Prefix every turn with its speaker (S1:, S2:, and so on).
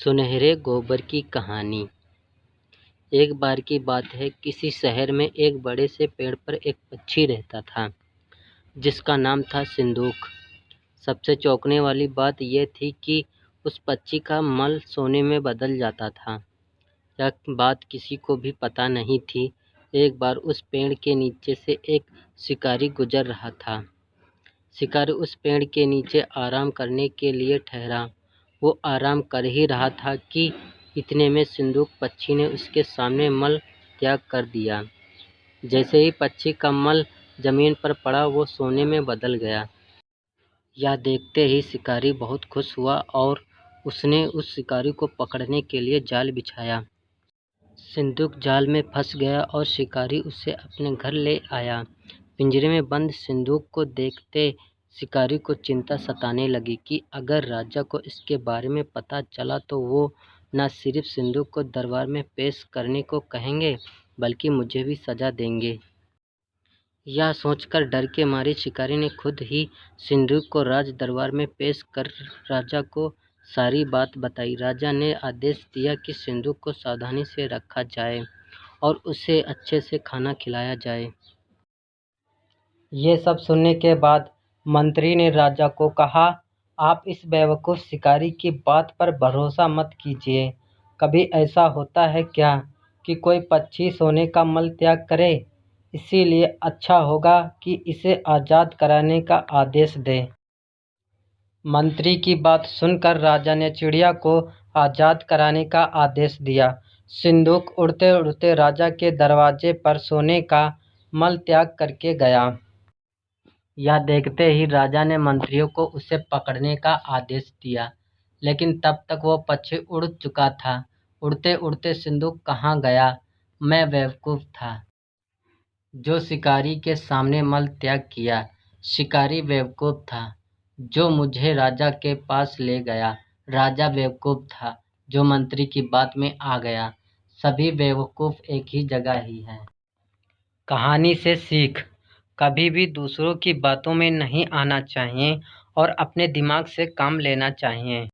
S1: सुनहरे गोबर की कहानी। एक बार की बात है, किसी शहर में एक बड़े से पेड़ पर एक पक्षी रहता था जिसका नाम था सिंदूक। सबसे चौंकने वाली बात यह थी कि उस पक्षी का मल सोने में बदल जाता था। यह बात किसी को भी पता नहीं थी। एक बार उस पेड़ के नीचे से एक शिकारी गुजर रहा था। शिकारी उस पेड़ के नीचे आराम करने के लिए ठहरा। वो आराम कर ही रहा था कि इतने में सिंदूक पक्षी ने उसके सामने मल त्याग कर दिया। जैसे ही पक्षी का मल जमीन पर पड़ा, वो सोने में बदल गया। यह देखते ही शिकारी बहुत खुश हुआ और उसने उस शिकारी को पकड़ने के लिए जाल बिछाया। सिंदूक जाल में फंस गया और शिकारी उसे अपने घर ले आया। पिंजरे में बंद सिंदूक को देखते शिकारी को चिंता सताने लगी कि अगर राजा को इसके बारे में पता चला तो वो न सिर्फ सिंदूक को दरबार में पेश करने को कहेंगे, बल्कि मुझे भी सजा देंगे। यह सोचकर डर के मारे शिकारी ने खुद ही सिंदूक को राज दरबार में पेश कर राजा को सारी बात बताई। राजा ने आदेश दिया कि सिंदूक को सावधानी से रखा जाए और उसे अच्छे से खाना खिलाया जाए।
S2: ये सब सुनने के बाद मंत्री ने राजा को कहा, आप इस बेवकूफ़ शिकारी की बात पर भरोसा मत कीजिए। कभी ऐसा होता है क्या कि कोई पक्षी सोने का मल त्याग करे? इसीलिए अच्छा होगा कि इसे आज़ाद कराने का आदेश दें। मंत्री की बात सुनकर राजा ने चिड़िया को आज़ाद कराने का आदेश दिया। सिंदूक उड़ते उड़ते राजा के दरवाजे पर सोने का मल त्याग करके गया। यह देखते ही राजा ने मंत्रियों को उसे पकड़ने का आदेश दिया, लेकिन तब तक वो पक्षी उड़ चुका था। उड़ते उड़ते सिंदूक कहाँ गया? मैं बेवकूफ़ था जो शिकारी के सामने मल त्याग किया। शिकारी बेवकूफ़ था जो मुझे राजा के पास ले गया। राजा बेवकूफ़ था जो मंत्री की बात में आ गया। सभी बेवकूफ़ एक ही जगह ही हैं। कहानी से सीख: कभी भी दूसरों की बातों में नहीं आना चाहिए और अपने दिमाग से काम लेना चाहिए।